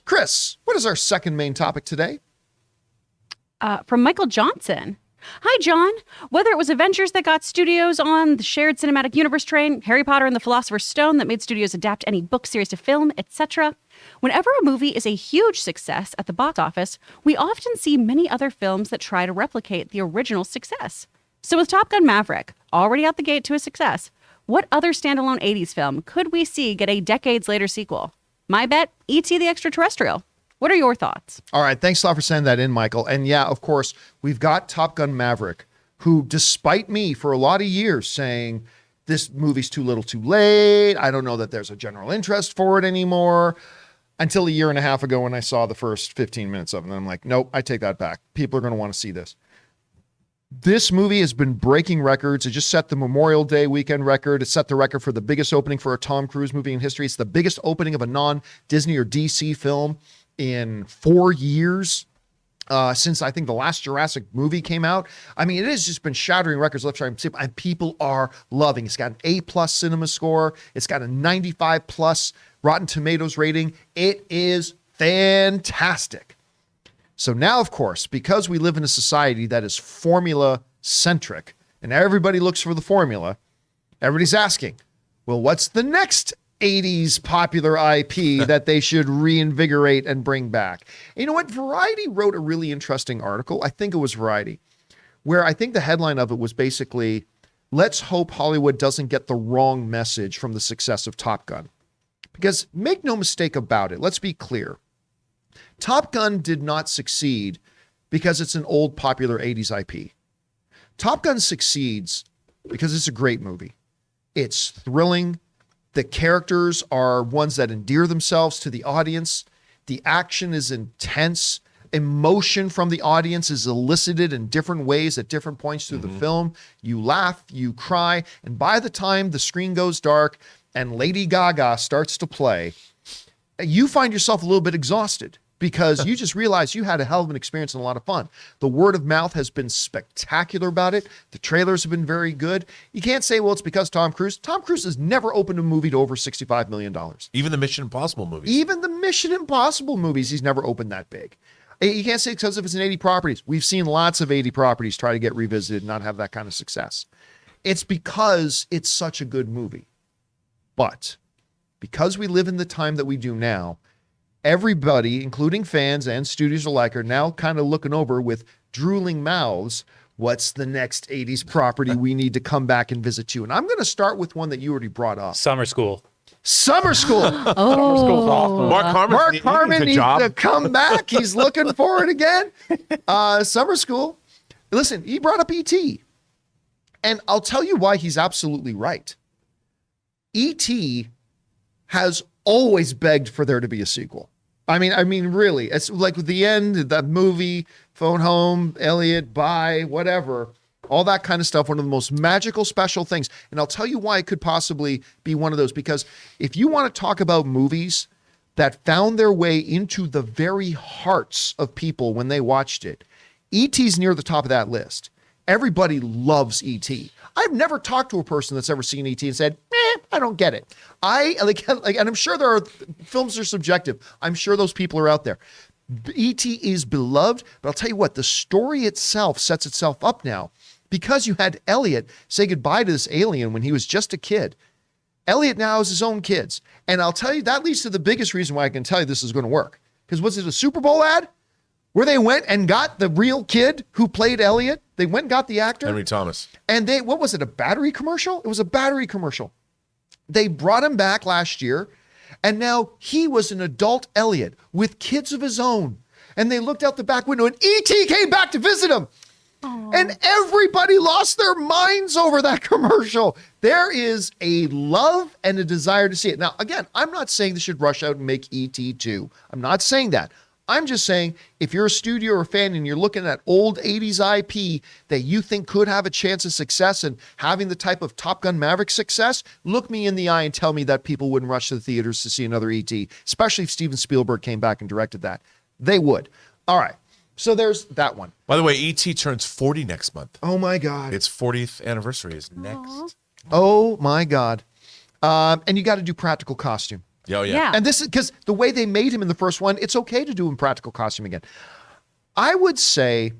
Chris, what is our second main topic today? From Michael Johnson. Hi, John. Whether it was Avengers that got studios on the shared cinematic universe train, Harry Potter and the Philosopher's Stone that made studios adapt any book series to film, etc., whenever a movie is a huge success at the box office, we often see many other films that try to replicate the original success. So with Top Gun Maverick already out the gate to a success, what other standalone 80s film could we see get a decades later sequel? My bet, E.T. the Extra-Terrestrial. What are your thoughts? All right. Thanks a lot for sending that in, Michael. And yeah, of course, we've got Top Gun Maverick, who, despite me for a lot of years saying this movie's too little too late, I don't know that there's a general interest for it anymore, until a year and a half ago when I saw the first 15 minutes of it. And I'm like, nope, I take that back. People are going to want to see this. This movie has been breaking records. It just set the Memorial Day weekend record. It set the record for the biggest opening for a Tom Cruise movie in history. It's the biggest opening of a non-Disney or DC film in 4 years since I think the last Jurassic movie came out. I mean, it has just been shattering records left, right, and people are loving. It's got an A+ cinema score. It's got a 95+ Rotten Tomatoes rating. It is fantastic. So now, of course, because we live in a society that is formula-centric and everybody looks for the formula, everybody's asking, well, what's the next 80s popular IP that they should reinvigorate and bring back? And you know what? Variety wrote a really interesting article. I think it was Variety, where I think the headline of it was basically, let's hope Hollywood doesn't get the wrong message from the success of Top Gun. Because make no mistake about it, let's be clear. Top Gun did not succeed because it's an old popular 80s IP. Top Gun succeeds because it's a great movie. It's thrilling. The characters are ones that endear themselves to the audience. The action is intense. Emotion from the audience is elicited in different ways at different points through the film. You laugh, you cry, and by the time the screen goes dark and Lady Gaga starts to play, you find yourself a little bit exhausted because you just realize you had a hell of an experience and a lot of fun. The word of mouth has been spectacular about it. The trailers have been very good. You can't say, well, it's because Tom Cruise. Tom Cruise has never opened a movie to over $65 million. Even the Mission Impossible movies. Even the Mission Impossible movies, he's never opened that big. You can't say it's because if it's an 80 properties. We've seen lots of 80 properties try to get revisited and not have that kind of success. It's because it's such a good movie. But because we live in the time that we do now, everybody, including fans and studios alike, are now kind of looking over with drooling mouths. What's the next 80s property we need to come back and visit you? And I'm going to start with one that you already brought up. Summer School. Summer School. Summer School's awesome. Mark Harmon needs to come back. He's looking for it again. Summer School. Listen, he brought up E.T. And I'll tell you why he's absolutely right. E.T. has always begged for there to be a sequel. I mean, really, it's like the end, that movie, phone home, Elliot, bye, whatever, all that kind of stuff. One of the most magical, special things. And I'll tell you why it could possibly be one of those, because if you want to talk about movies that found their way into the very hearts of people when they watched it, E.T.'s near the top of that list. Everybody loves E.T. I've never talked to a person that's ever seen E.T. and said, I don't get it. And I'm sure there are films that are subjective. I'm sure those people are out there. E.T. is beloved, but I'll tell you what, the story itself sets itself up now because you had Elliot say goodbye to this alien when he was just a kid. Elliot now has his own kids. And I'll tell you, that leads to the biggest reason why I can tell you this is going to work. Because was it a Super Bowl ad where they went and got the real kid who played Elliot? They went and got the actor. Henry Thomas. And what was it, a battery commercial? It was a battery commercial. They brought him back last year, and now he was an adult Elliot with kids of his own. And they looked out the back window, and E.T. came back to visit him. Aww. And everybody lost their minds over that commercial. There is a love and a desire to see it. Now, again, I'm not saying they should rush out and make E.T. 2. I'm not saying that. I'm just saying, if you're a studio or a fan and you're looking at old 80s IP that you think could have a chance of success and having the type of Top Gun Maverick success, look me in the eye and tell me that people wouldn't rush to the theaters to see another E.T., especially if Steven Spielberg came back and directed that. They would. All right. So there's that one. By the way, E.T. turns 40 next month. Oh, my God. Its 40th anniversary is next. Oh, my God. And you got to do practical costume. Oh, yeah. Yeah. And this is because the way they made him in the first one, it's okay to do in practical costume again. I would say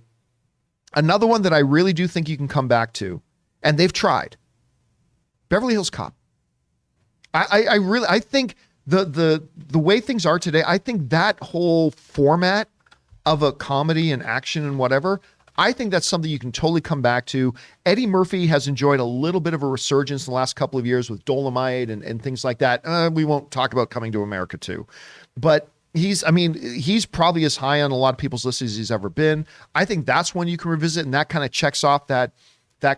another one that I really do think you can come back to, and they've tried, Beverly Hills Cop. I think the way things are today, I think that whole format of a comedy and action and whatever, I think that's something you can totally come back to. Eddie Murphy has enjoyed a little bit of a resurgence in the last couple of years with Dolomite and things like that. We won't talk about Coming to America too, but he's probably as high on a lot of people's lists as he's ever been. I think that's one you can revisit, and that kind of checks off that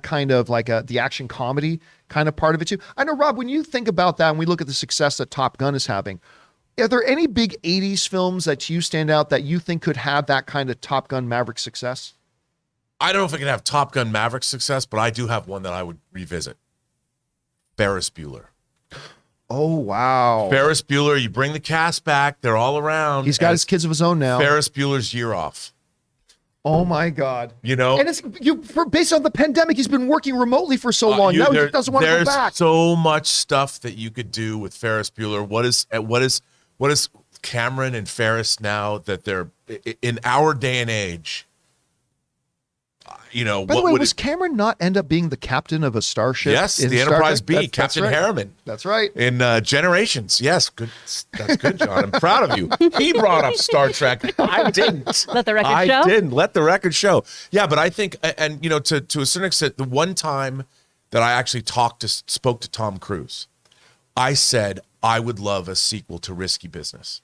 kind of like the action comedy kind of part of it too. I know, Rob, when you think about that and we look at the success that Top Gun is having, are there any big 80s films that you stand out that you think could have that kind of Top Gun Maverick success? I don't know if I can have Top Gun Maverick success, but I do have one that I would revisit. Ferris Bueller. Oh, wow. Ferris Bueller, you bring the cast back. They're all around. He's got his kids of his own now. Ferris Bueller's Year Off. Oh, my God. You know? And it's based on the pandemic, he's been working remotely for so long. Now he doesn't want to go back. There's so much stuff that you could do with Ferris Bueller. What is Cameron and Ferris now that they're in our day and age? You know, by the way, was Cameron not end up being the captain of a starship? Yes, the Enterprise B, that's Captain right. Harriman. That's right. In Generations. Yes, good. That's good, John. I'm proud of you. He brought up Star Trek. I didn't. Let the record show. I didn't. Let the record show. Yeah, but I think, and you know, to a certain extent, the one time that I actually spoke to Tom Cruise, I said I would love a sequel to Risky Business.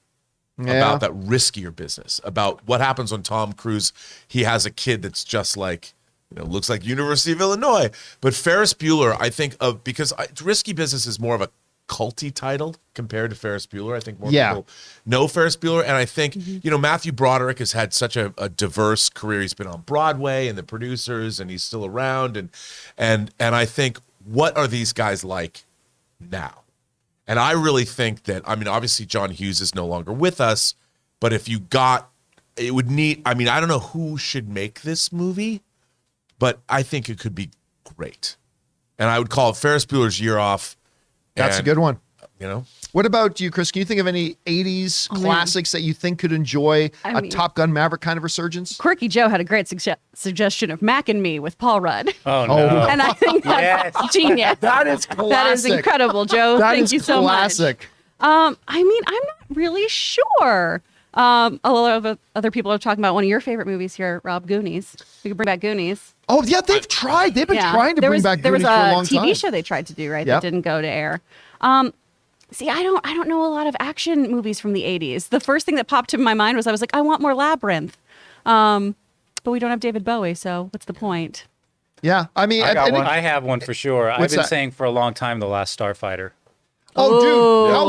About that riskier business, about what happens when Tom Cruise, he has a kid that's just like, you know, looks like University of Illinois. But Ferris Bueller, I think because Risky Business is more of a culty title compared to Ferris Bueller. I think more people know Ferris Bueller. And I think, you know, Matthew Broderick has had such a diverse career. He's been on Broadway and the producers, and he's still around. And I think, what are these guys like now? And I really think that, I mean, obviously John Hughes is no longer with us, but if you got, it would need, I mean, I don't know who should make this movie, but I think it could be great. And I would call it Ferris Bueller's Year Off. That's a good one. You know? What about you, Chris? Can you think of any 80s classics that you think could enjoy a Top Gun Maverick kind of resurgence? Quirky Joe had a great suggestion of Mac and Me with Paul Rudd. Oh, no. And I think that's genius. That is classic. That is incredible, Joe. Thank you so much. I mean, I'm not really sure. A lot of other people are talking about one of your favorite movies here, Rob, Goonies. We could bring back Goonies. Oh, yeah, they've tried. They've been trying to bring back Goonies for a long time. There was a TV show they tried to do, right, that didn't go to air. See, I don't know a lot of action movies from the 80s. The first thing that popped in my mind was I was like, I want more Labyrinth. But we don't have David Bowie, so what's the point? Yeah, I mean, I have one for sure. I've been saying for a long time, The Last Starfighter. Oh, dude, how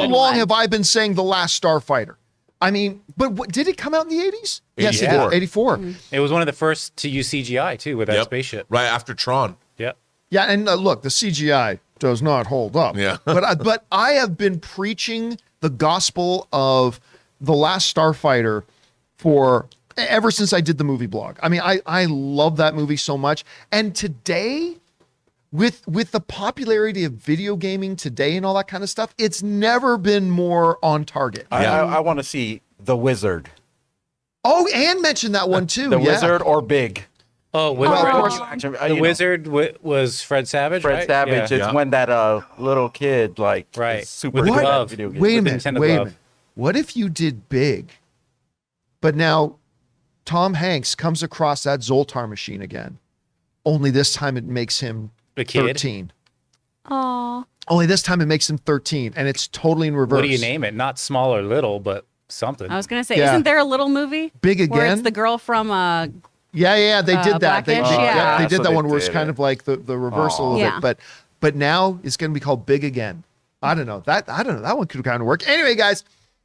long one. have I been saying The Last Starfighter? I mean, but did it come out in the 80s? Yes, it did. 84. It was one of the first to use CGI, too, with that spaceship. Right after Tron. Yep. Yeah, and look, the CGI does not hold up. Yeah. but I have been preaching the gospel of The Last Starfighter ever since I did the movie blog. I mean, I love that movie so much. And today, with the popularity of video gaming today and all that kind of stuff, it's never been more on target. I want to see The Wizard. Oh, and mention that one too. The Wizard or Big. Oh, the Wizard was Fred Savage, Fred right? Savage. Yeah. It's when that little kid is super with the good at glove. video games. Wait a With the minute. Nintendo Wait a glove. minute. What if you did Big, but now Tom Hanks comes across that Zoltar machine again, only this time it makes him The kid? 13. Aw. Only this time it makes him 13, and it's totally in reverse. What do you name it? Not small or little, but something. I was going to say, Yeah. isn't there a little movie? Big Where Again? it's the girl from Yeah, they did that. They Blackish, yeah. they did So that they one where it's did kind it. of like the reversal of Yeah. it. But now it's going to be called Big Again. I don't know. That one could kind of work. Anyway, guys,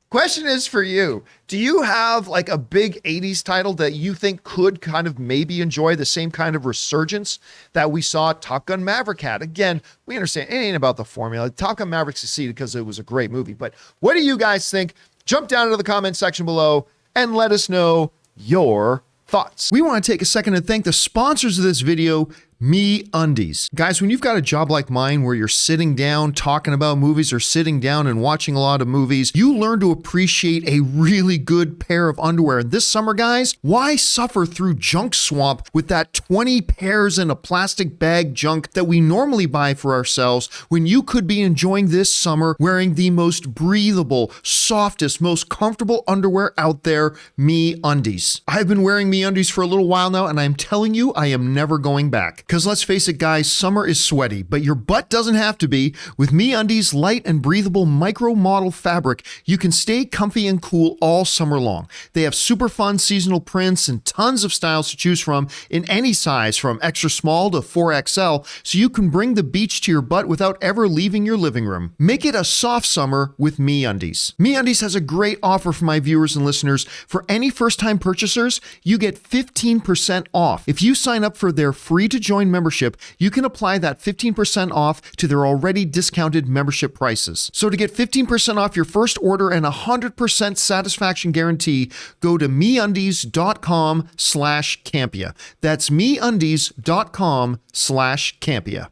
question is for you. Do you have like a big 80s title that you think could kind of maybe enjoy the same kind of resurgence that we saw Top Gun Maverick had? Again, we understand it ain't about the formula. Top Gun Maverick succeeded because it was a great movie. But what do you guys think? Jump down into the comment section below and let us know your thoughts. We want to take a second and thank the sponsors of this video, MeUndies. Guys, when you've got a job like mine where you're sitting down talking about movies or sitting down and watching a lot of movies, you learn to appreciate a really good pair of underwear. And this summer, guys, why suffer through junk swamp with that 20 pairs in a plastic bag junk that we normally buy for ourselves when you could be enjoying this summer wearing the most breathable, softest, most comfortable underwear out there, MeUndies. I've been wearing MeUndies for a little while now, and I'm telling you, I am never going back. Because let's face it, guys, summer is sweaty, but your butt doesn't have to be. With MeUndies light and breathable micro model fabric, you can stay comfy and cool all summer long. They have super fun seasonal prints and tons of styles to choose from in any size from extra small to 4XL, so you can bring the beach to your butt without ever leaving your living room. Make it a soft summer with MeUndies. MeUndies has a great offer for my viewers and listeners. For any first-time purchasers, you get 15% off. If you sign up for their free-to-join membership, you can apply that 15% off to their already discounted membership prices. So to get 15% off your first order and 100% satisfaction guarantee, go to MeUndies.com/Campea. That's MeUndies.com/Campea.